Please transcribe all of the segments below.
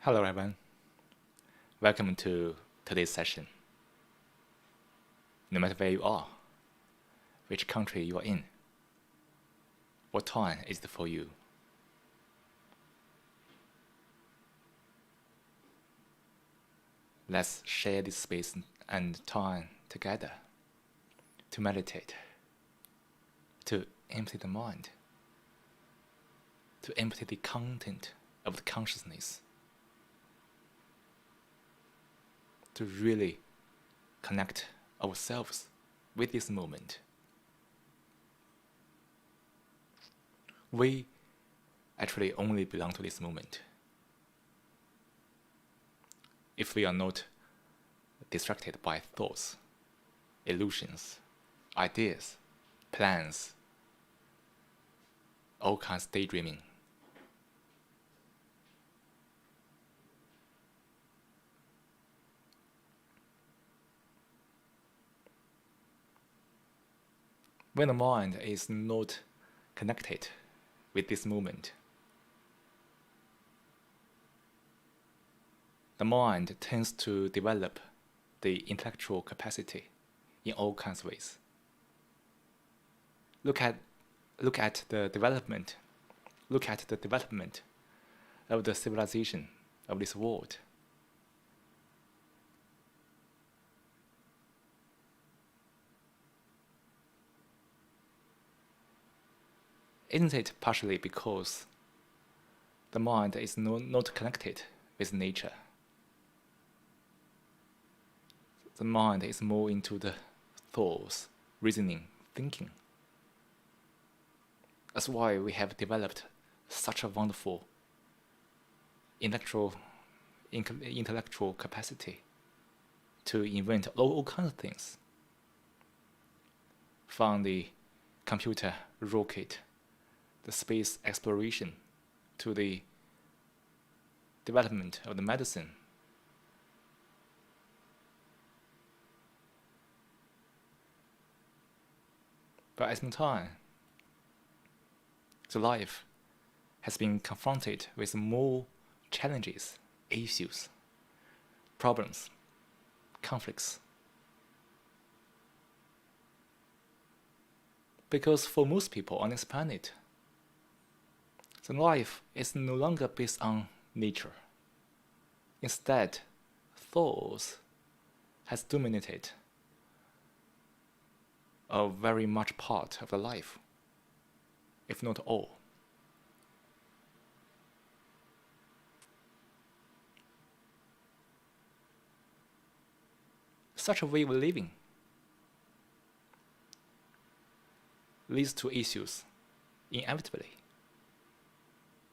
Hello, everyone. Welcome to today's session. No matter where you are, which country you are in, what time is it for you? Let's share this space and time together to meditate, to empty the mind, to empty the content of the consciousness, to really connect ourselves with this moment. We actually only belong to this moment. If we are not distracted by thoughts, illusions, ideas, plans, all kinds of daydreaming. When the mind is not connected with this moment, the mind tends to develop the intellectual capacity in all kinds of ways. Look at the development. Look at the development of the civilization of this world. Isn't it partially because the mind is not connected with nature? The mind is more into the thoughts, reasoning, thinking. That's why we have developed such a wonderful intellectual capacity to invent all kinds of things, from the computer, rocket, the space exploration, to the development of the medicine. But at the same time, the life has been confronted with more challenges, issues, problems, conflicts. Because for most people on this planet, the life is no longer based on nature. Instead, thoughts has dominated a very much part of the life, if not all. Such a way of living leads to issues, inevitably.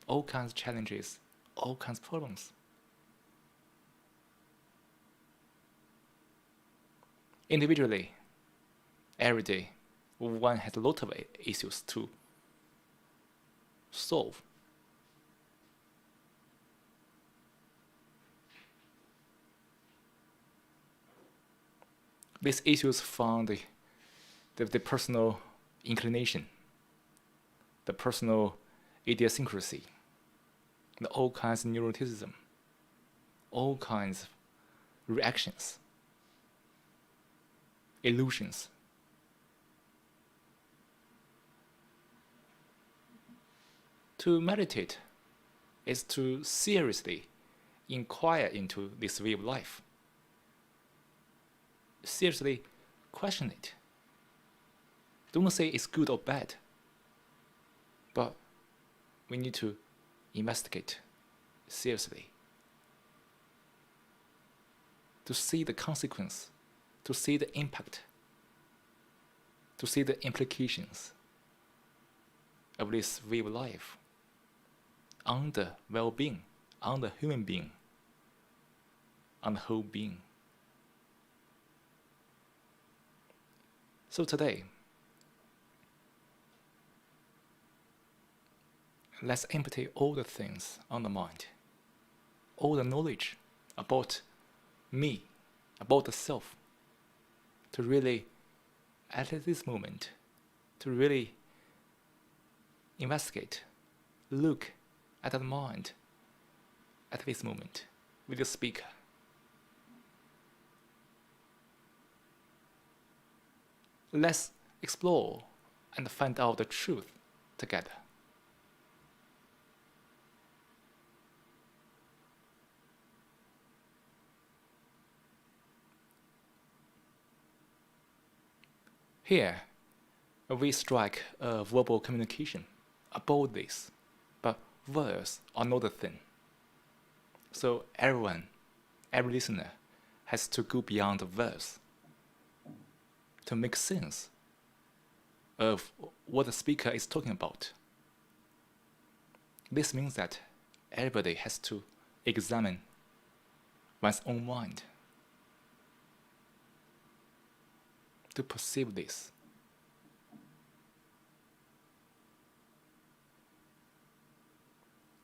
All kinds of challenges, all kinds of problems. Individually, every day, one has a lot of issues to solve. These issues from the personal inclination, the personal idiosyncrasy, all kinds of neuroticism, all kinds of reactions, illusions. To meditate is to seriously inquire into this way of life. Seriously question it. Don't say it's good or bad, but we need to investigate seriously to see the consequence, to see the impact, to see the implications of this way of life on the well-being, on the human being, on the whole being. So today, let's empty all the things on the mind, all the knowledge about me, about the self, to really, at this moment, to really investigate, look at the mind, at this moment with the speaker. Let's explore and find out the truth together. Here, we strike a verbal communication about this, but words are not a thing. So every listener has to go beyond the words to make sense of what the speaker is talking about. This means that everybody has to examine one's own mind to perceive this.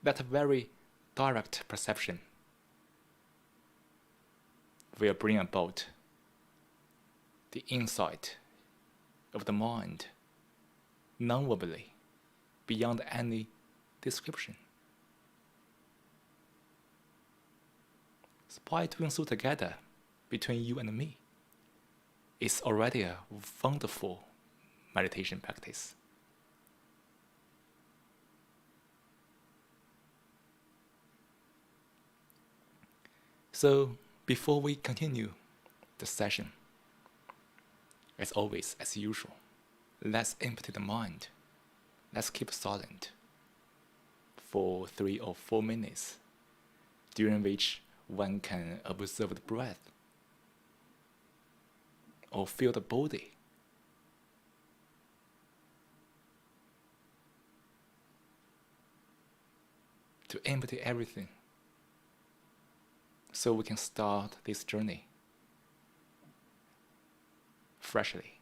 That very direct perception will bring about the insight of the mind non-verbally, beyond any description. So by doing so together, between you and me, it's already a wonderful meditation practice. So before we continue the session, as always, as usual, let's empty the mind. Let's keep silent for 3 or 4 minutes, during which one can observe the breath or feel the body. To empty everything, so we can start this journey freshly.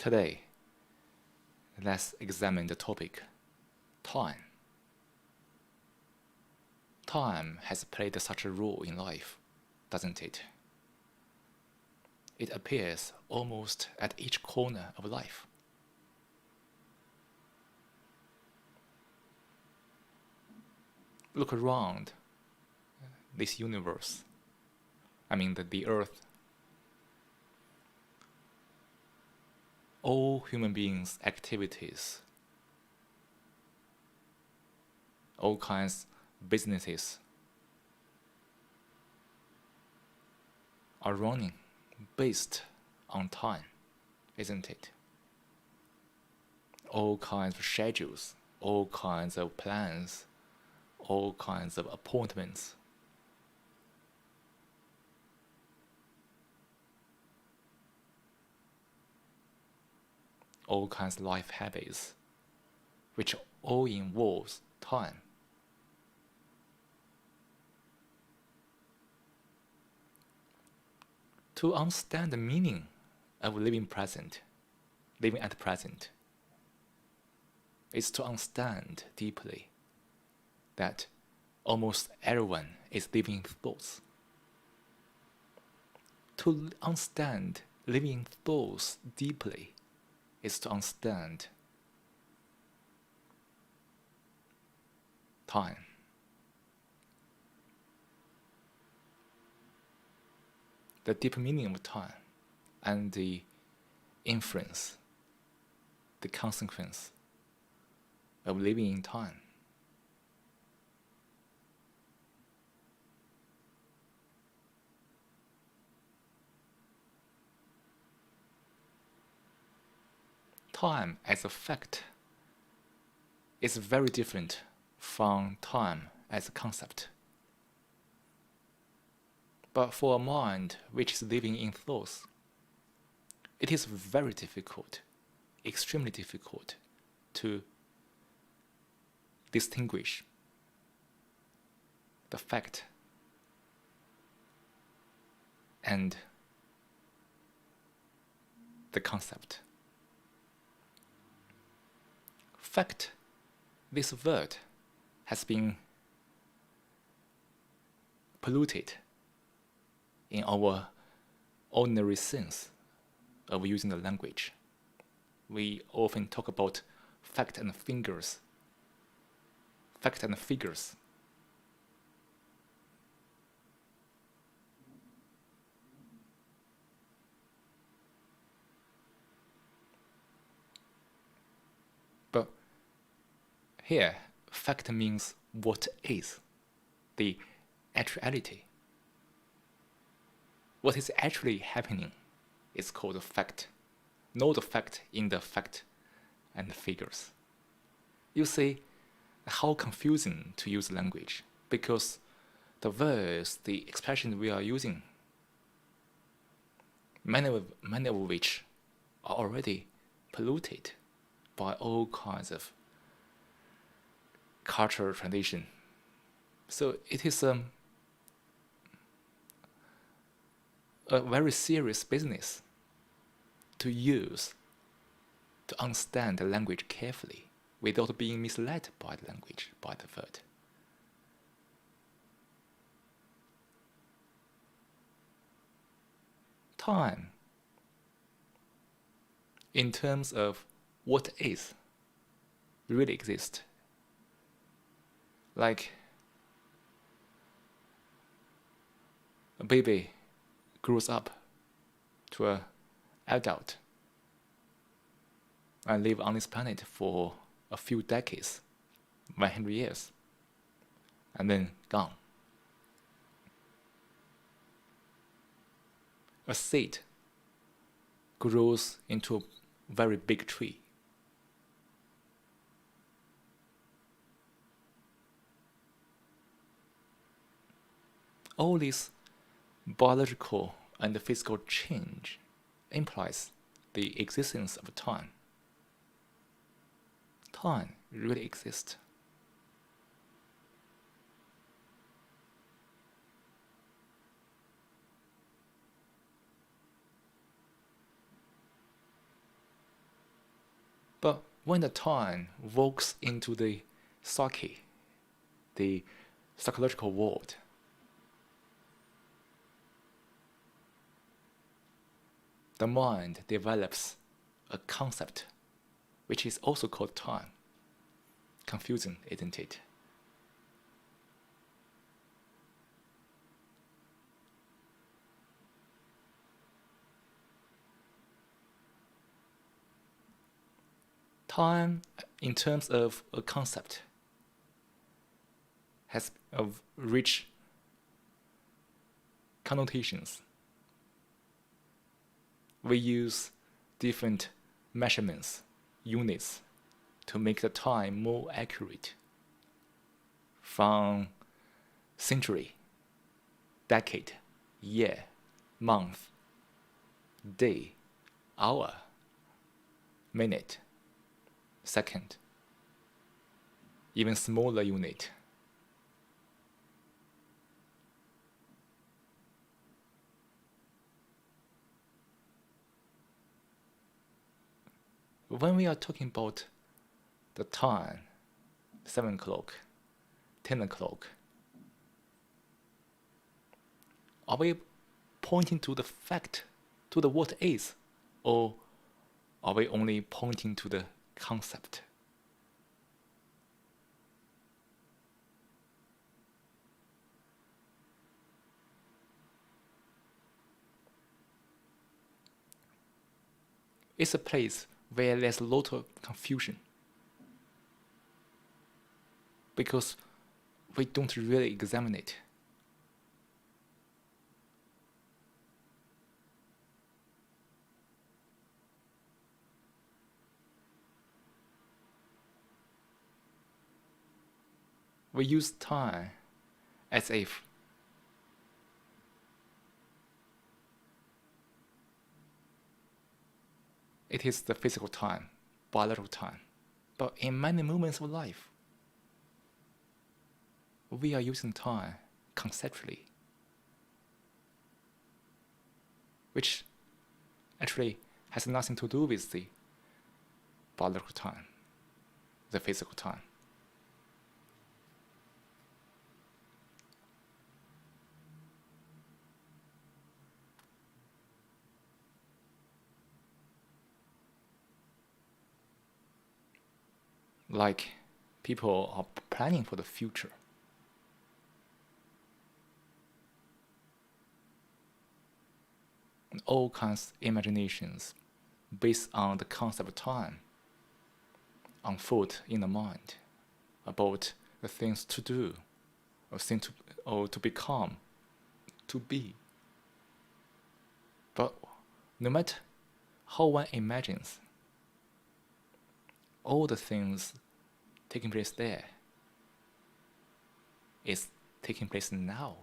Today, let's examine the topic time. Time has played such a role in life, doesn't it? It appears almost at each corner of life. Look around this universe. I mean the earth. All human beings' activities, all kinds of businesses are running based on time, isn't it? All kinds of schedules, all kinds of plans, all kinds of appointments. All kinds of life habits, which all involves time. To understand the meaning of living at present, is to understand deeply that almost everyone is living thoughts. To understand living thoughts deeply is to understand time. The deep meaning of time and the influence, the consequence of living in time. Time as a fact is very different from time as a concept. But for a mind which is living in thoughts, it is very difficult, extremely difficult, to distinguish the fact and the concept. Fact, this word has been polluted in our ordinary sense of using the language. We often talk about fact and figures. Fact and figures. But here, fact means what is, the actuality. What is actually happening is called a fact. Know the fact in the fact and figures. You see how confusing to use language, because the words, the expressions we are using, many of which are already polluted by all kinds of cultural tradition. So it is a very serious business to use, to understand the language carefully without being misled by the language, by the word. Time, in terms of what is, really exists. Like a baby grows up to an adult and live on this planet for a few decades, 100 years, and then gone. A seed grows into a very big tree. All this biological and physical change implies the existence of time. Time really exists. But when the time walks into the psyche, the psychological world, the mind develops a concept which is also called time. Confusing, isn't it? Time, in terms of a concept, has rich connotations. We use different measurements, units, to make the time more accurate. From century, decade, year, month, day, hour, minute, second, even smaller unit. When we are talking about the time, 7 o'clock, 10 o'clock, are we pointing to the fact, to the what is, or are we only pointing to the concept? It's a place where there's a lot of confusion because we don't really examine it. We use time as if it is the physical time, biological time. But in many moments of life, we are using time conceptually, which actually has nothing to do with the biological time, the physical time. Like people are planning for the future. All kinds of imaginations based on the concept of time unfold in the mind about the things to do, or to become, to be. But no matter how one imagines, all the things taking place there is taking place now.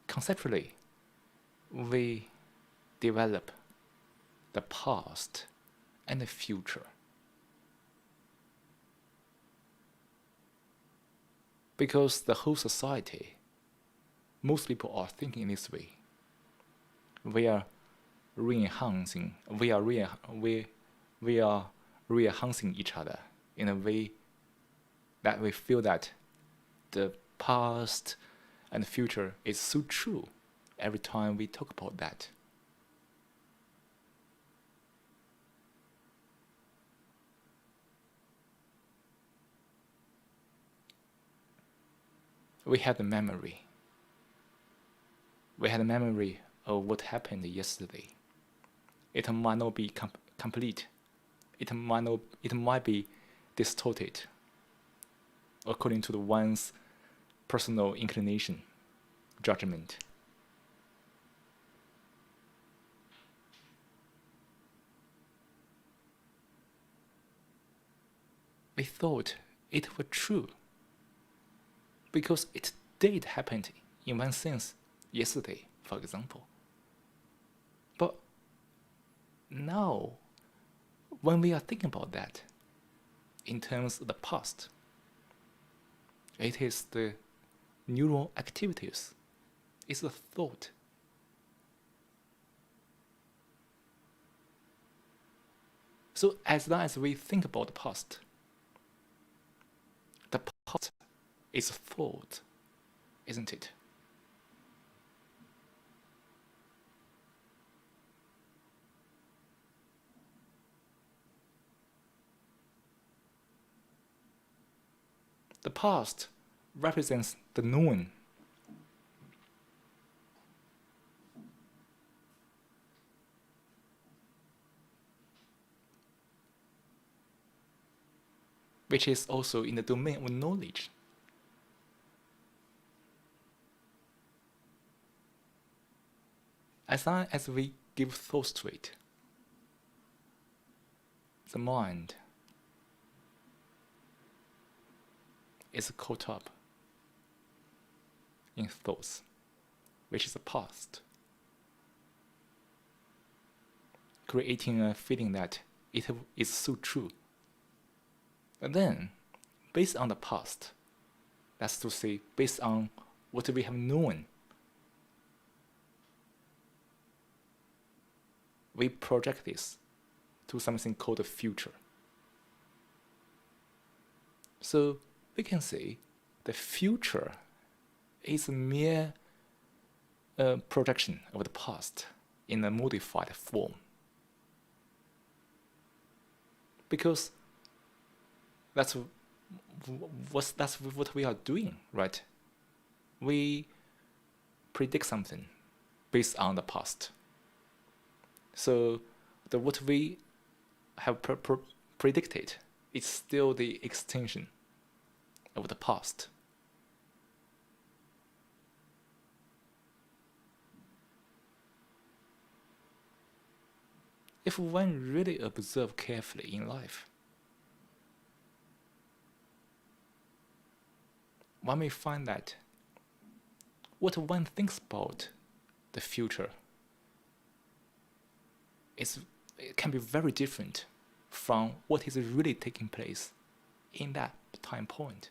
Conceptually, we develop the past and the future. Because the whole society, most people are thinking this way. We are re-enhancing each other in a way that we feel that the past and the future is so true every time we talk about that. We had a memory. We had a memory of what happened yesterday. It might not be complete. It might be distorted according to the one's personal inclination, judgment. We thought it was true because it did happen in one sense yesterday, for example. But now, when we are thinking about that, in terms of the past. It is the neural activities. It's the thought. So as long as we think about the past is thought, isn't it? The past represents the known. Which is also in the domain of knowledge. As long as we give thoughts to it, the mind is caught up in thoughts, which is the past, creating a feeling that it is so true. And then, based on the past, that's to say, based on what we have known, we project this to something called the future. So we can say the future is a mere projection of the past in a modified form. Because that's what we are doing, right? We predict something based on the past. So what we have predicted is still the extension of the past. If one really observes carefully in life, one may find that what one thinks about the future it can be very different from what is really taking place in that time point.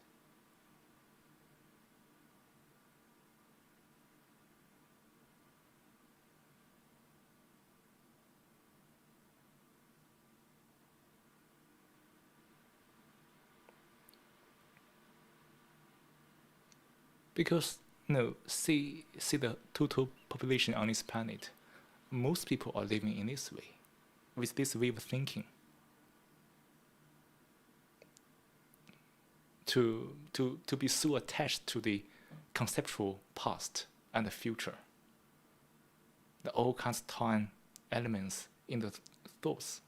Because see the total population on this planet. Most people are living in this way, with this way of thinking. To be so attached to the conceptual past and the future. The all kinds of time elements in the thoughts.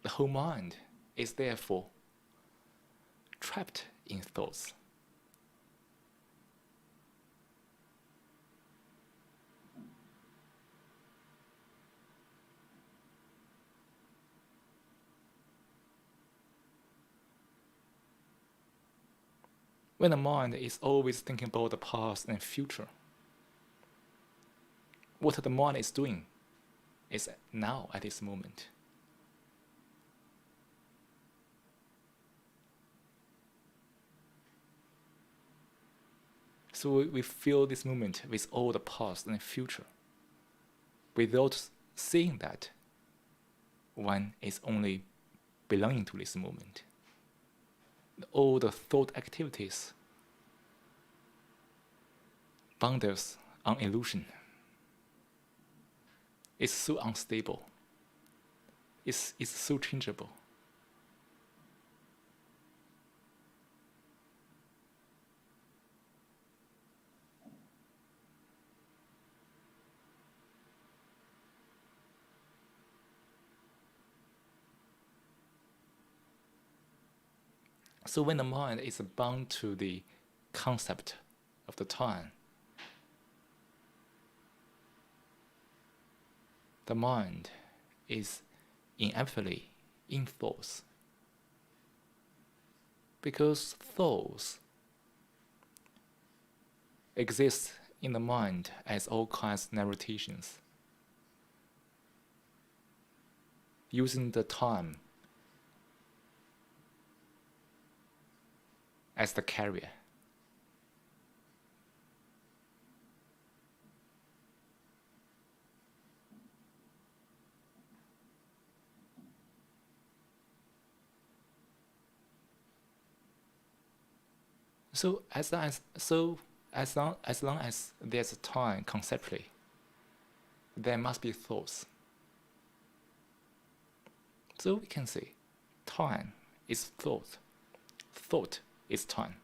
The whole mind is therefore trapped in thoughts. When the mind is always thinking about the past and future, what the mind is doing is now at this moment. So we feel this moment with all the past and future, without seeing that one is only belonging to this moment. All the thought activities bound us on illusion. It's so unstable. It's so changeable. So when the mind is bound to the concept of the time, the mind is inevitably in thoughts. Because thoughts exist in the mind as all kinds of narrations. using the time as the carrier. So as long as there's a time conceptually, there must be thoughts. So we can say time is thought. Thought is time.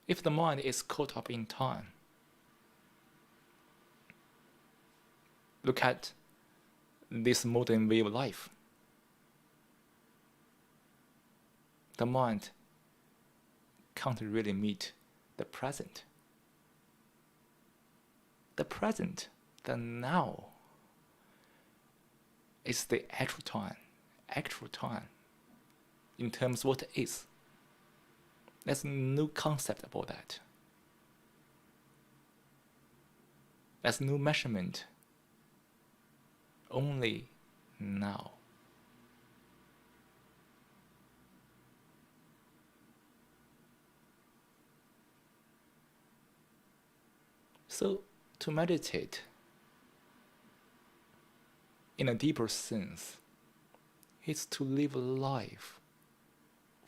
If the mind is caught up in time, look at this modern way of life. The mind can't really meet the present. The present, the now, is the actual time, in terms of what it is. There's no concept about that. There's no measurement, only now. So, to meditate, in a deeper sense, is to live a life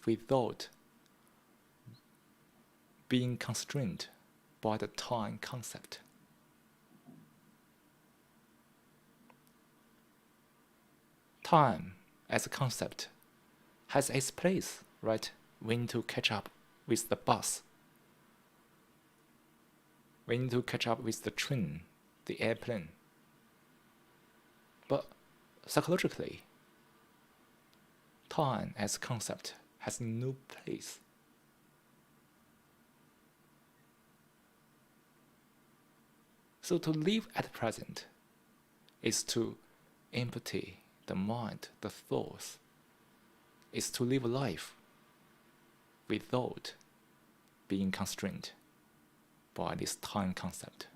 without being constrained by the time concept. Time as a concept has its place, right? We need to catch up with the bus. We need to catch up with the train, the airplane. But psychologically, time as a concept has no place. So to live at present is to empty the mind, the thoughts, is to live a life without being constrained by this time concept.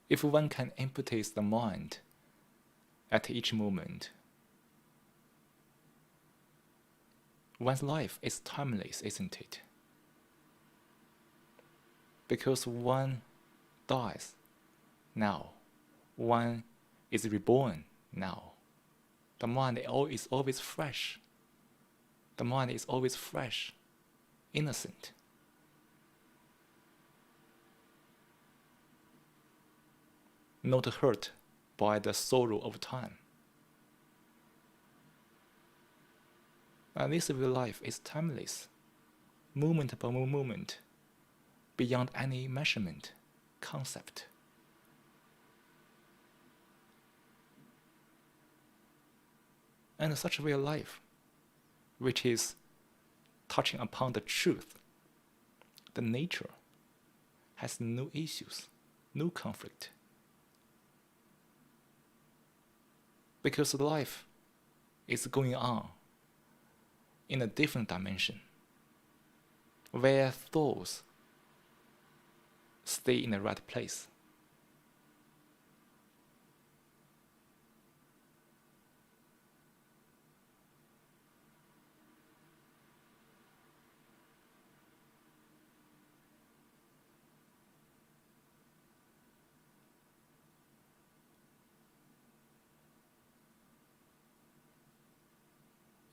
If one can empty the mind at each moment, one's life is timeless, isn't it? Because one dies now, one is reborn now. The mind is always fresh. The mind is always fresh, innocent. Not hurt by the sorrow of time. And this real life is timeless, moment by moment, beyond any measurement, concept. And such a real life, which is touching upon the truth, the nature, has no issues, no conflict. Because life is going on in a different dimension, where thoughts stay in the right place.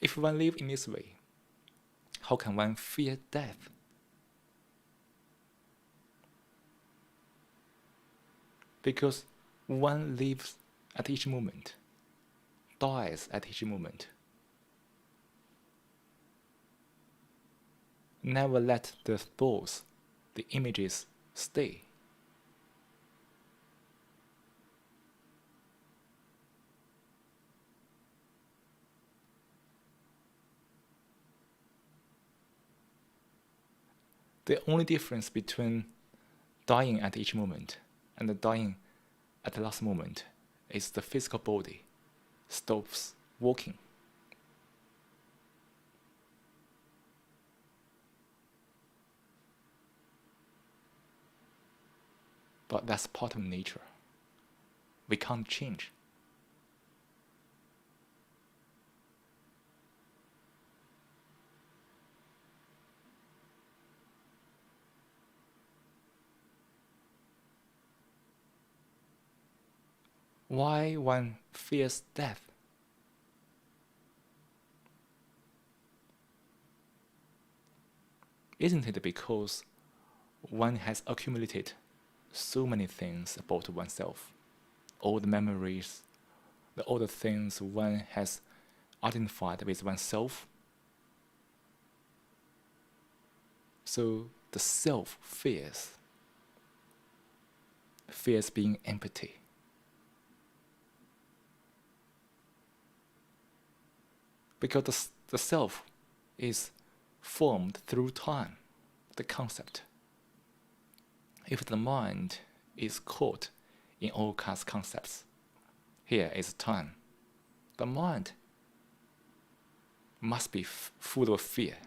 If one lives in this way, how can one fear death? Because one lives at each moment, dies at each moment. Never let the thoughts, the images stay. The only difference between dying at each moment and dying at the last moment is the physical body stops working. But that's part of nature. We can't change. Why one fears death? Isn't it because one has accumulated so many things about oneself? All the memories, all the things one has identified with oneself. So the self fears being empty. Because the self is formed through time, the concept. If the mind is caught in all kinds of concepts, here is time. The mind must be full of fear.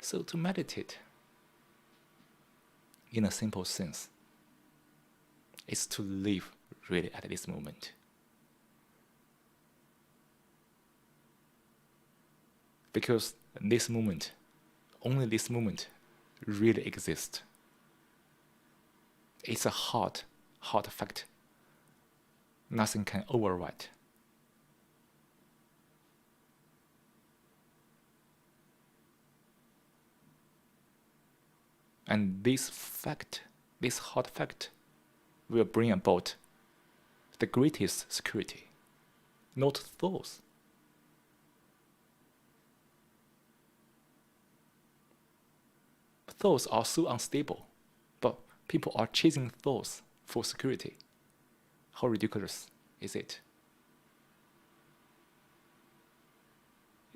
So to meditate, in a simple sense, is to live really at this moment. Because this moment, only this moment, really exists. It's a hard fact. Nothing can override. And this hard fact, will bring about the greatest security, not thoughts. Thoughts are so unstable, but people are chasing thoughts for security. How ridiculous is it?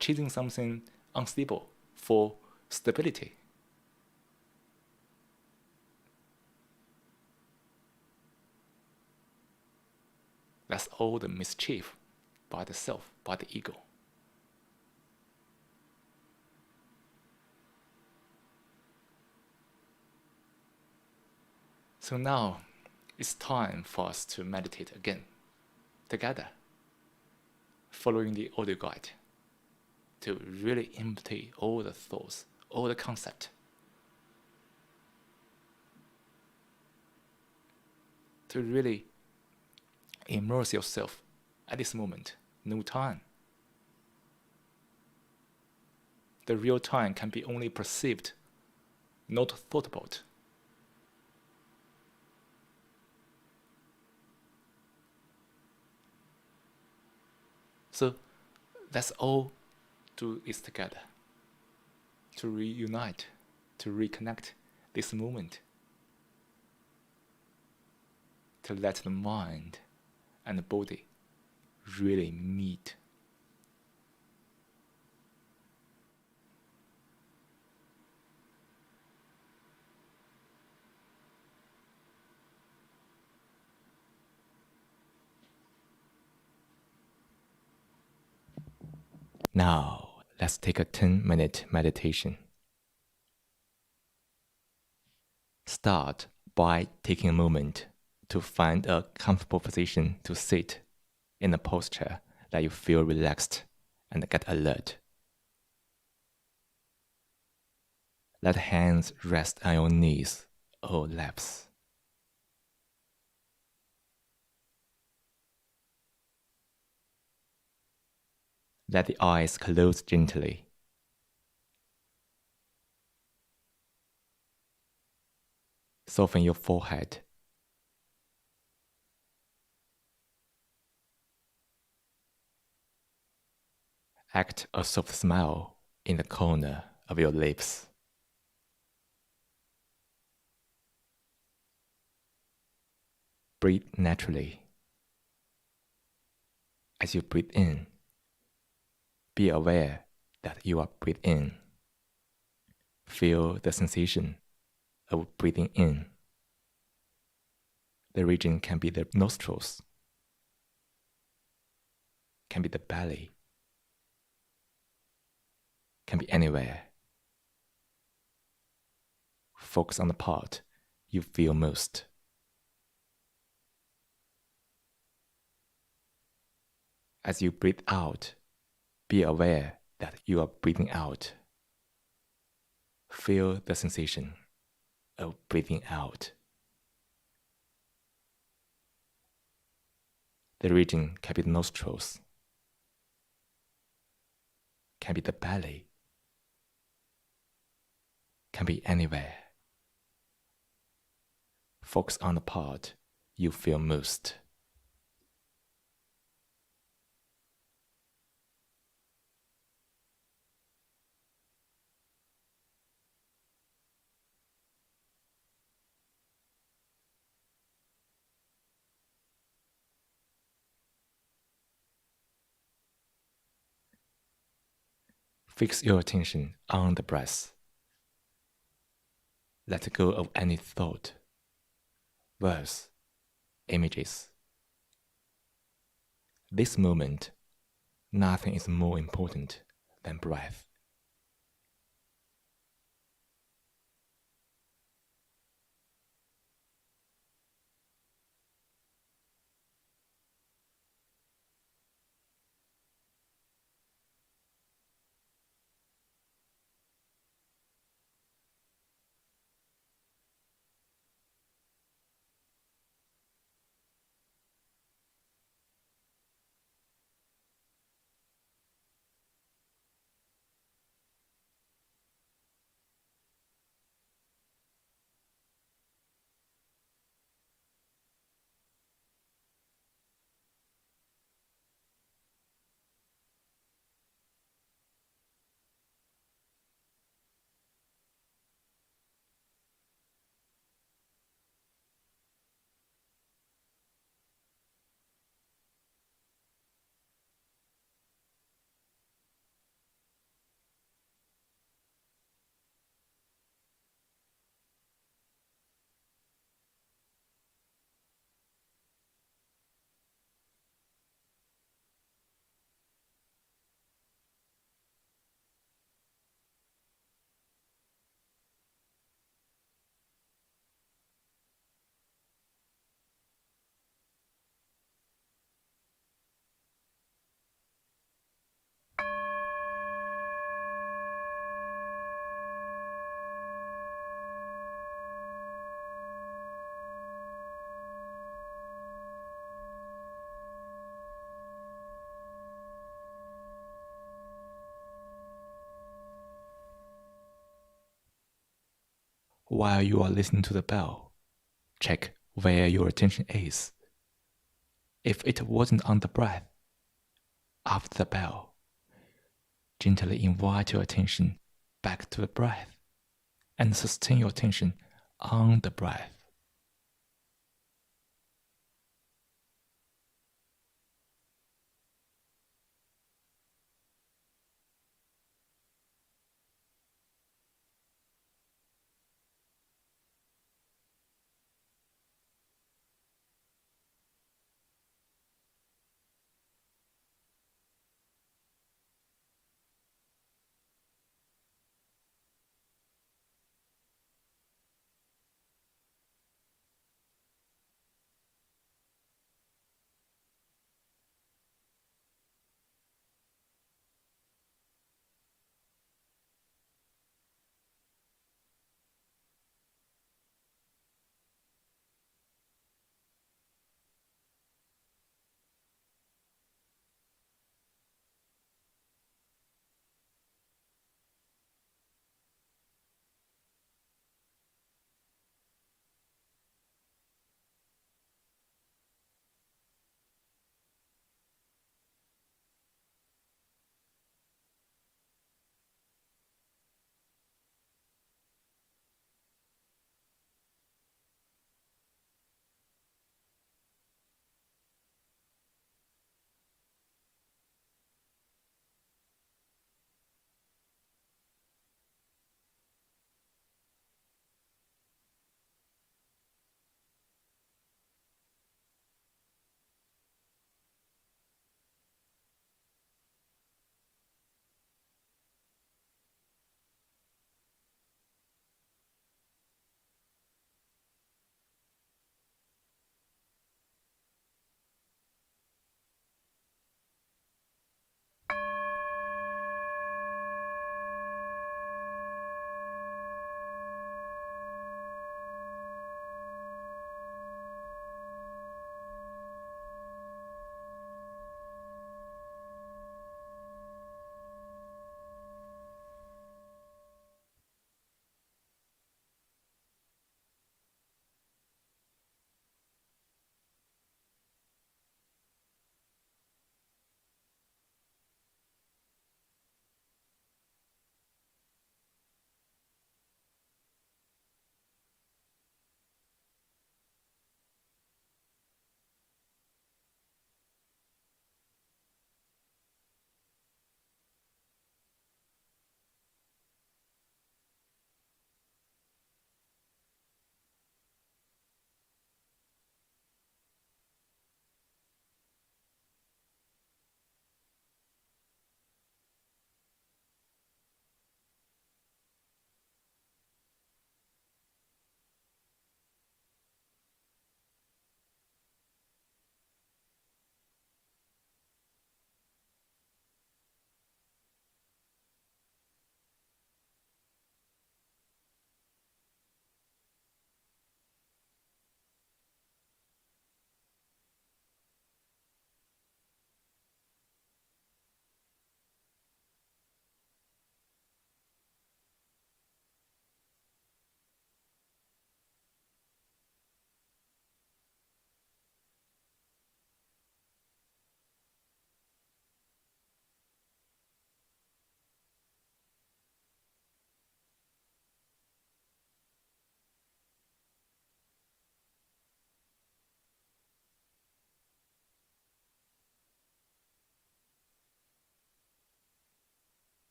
Chasing something unstable for stability. That's all the mischief by the self, by the ego. So now it's time for us to meditate again, together, following the audio guide, to really empty all the thoughts, all the concept. To really immerse yourself at this moment, no time. The real time can be only perceived, not thought about. So let's all do this together, to reunite, to reconnect this moment, to let the mind and the body really meet. Now, let's take a 10-minute meditation. Start by taking a moment to find a comfortable position to sit in a posture that you feel relaxed and get alert. Let hands rest on your knees or laps. Let the eyes close gently. Soften your forehead. Act a soft smile in the corner of your lips. Breathe naturally. As you breathe in, be aware that you are breathing in. Feel the sensation of breathing in. The region can be the nostrils, can be the belly, can be anywhere. Focus on the part you feel most. As you breathe out, be aware that you are breathing out. Feel the sensation of breathing out. The region can be the nostrils, can be the belly, can be anywhere. Focus on the part you feel most. Fix your attention on the breath. Let go of any thought, words, images. This moment, nothing is more important than breath. While you are listening to the bell, check where your attention is. If it wasn't on the breath, after the bell, gently invite your attention back to the breath and sustain your attention on the breath.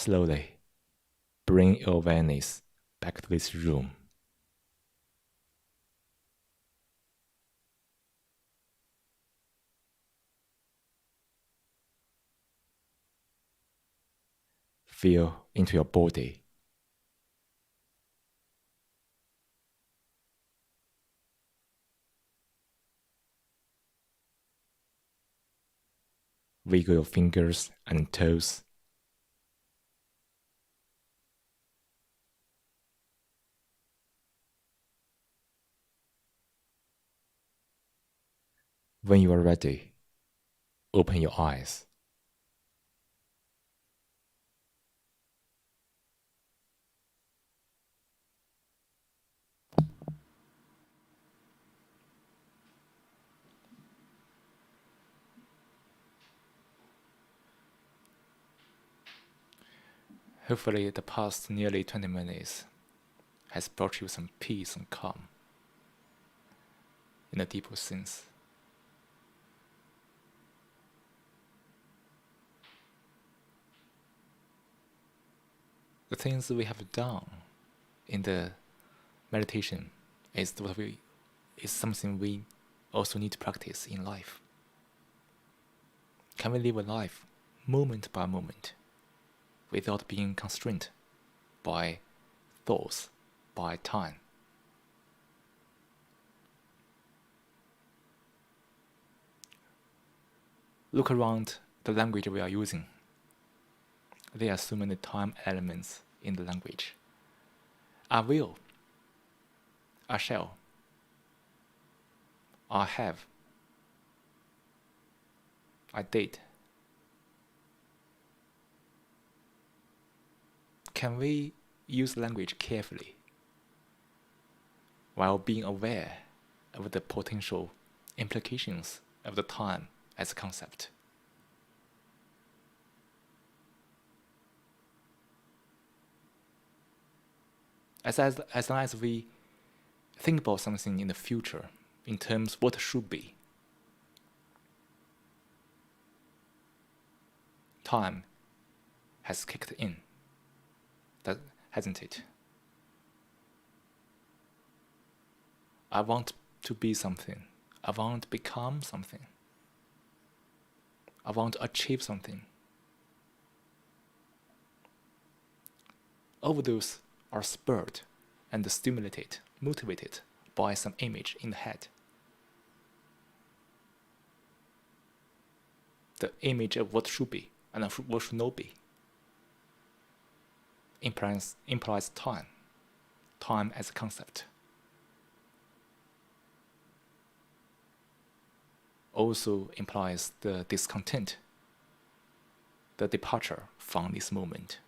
Slowly bring your awareness back to this room. Feel into your body. Wiggle your fingers and toes. When you are ready, open your eyes. Hopefully the past nearly 20 minutes has brought you some peace and calm in a deeper sense. The things we have done in the meditation is something we also need to practice in life. Can we live a life moment by moment without being constrained by thoughts, by time? Look around the language we are using. There are so many time elements in the language. I will, I shall, I have, I did. Can we use language carefully while being aware of the potential implications of the time as a concept? As long as we think about something in the future in terms of what should be, time has kicked in, hasn't it? I want to be something. I want to become something. I want to achieve something. All of those are spurred and stimulated, motivated by some image in the head. The image of what should be and what should not be implies time as a concept. Also implies the discontent, the departure from this moment.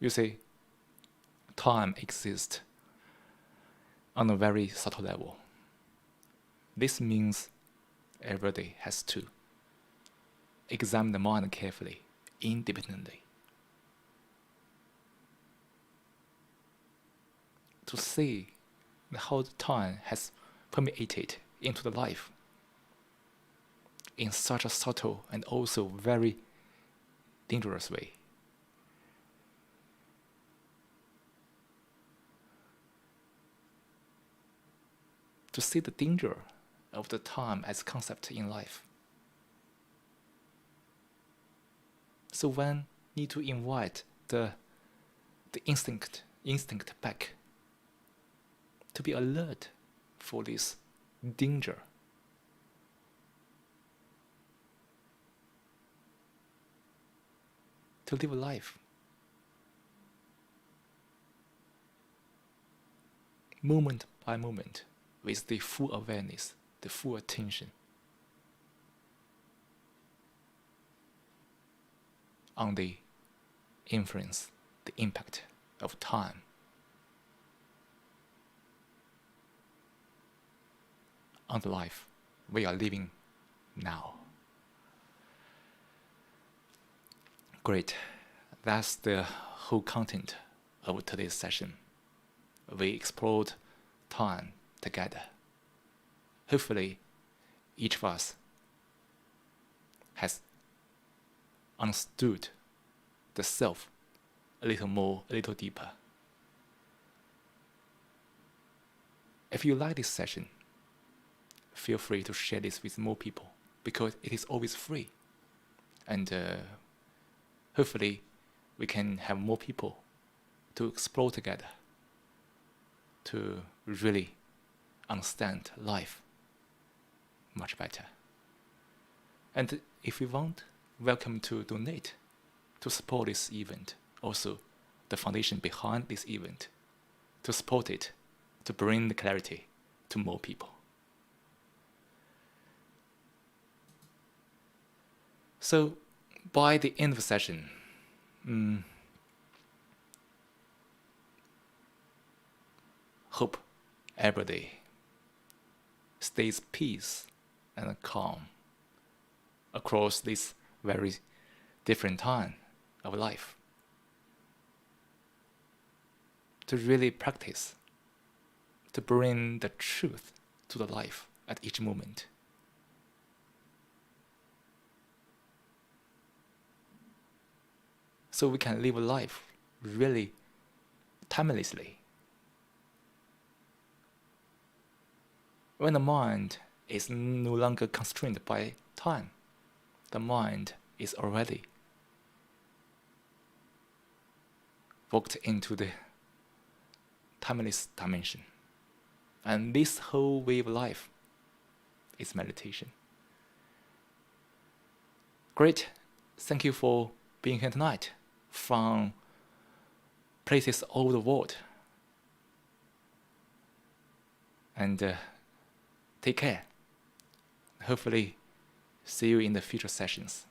You see, time exists on a very subtle level. This means everybody has to examine the mind carefully, independently, to see how the time has permeated into the life in such a subtle and also very dangerous way. To see the danger of the time as a concept in life. So one need to invite the instinct back to be alert for this danger. To live a life moment by moment with the full awareness, the full attention on the influence, the impact of time on the life we are living now. Great. That's the whole content of today's session. We explored time together. Hopefully, each of us has understood the self a little more, a little deeper. If you like this session, feel free to share this with more people, because it is always free. And hopefully we can have more people to explore together, to really understand life much better. And if you want, welcome to donate to support this event. Also, the foundation behind this event, to support it, to bring the clarity to more people. So, by the end of the session, hope everybody stays peace and calm across this very different time of life. To really practice, to bring the truth to the life at each moment. So we can live a life really timelessly. When the mind is no longer constrained by time, the mind is already walked into the timeless dimension. And this whole way of life is meditation. Great. Thank you for being here tonight from places all over the world. And take care. Hopefully, see you in the future sessions.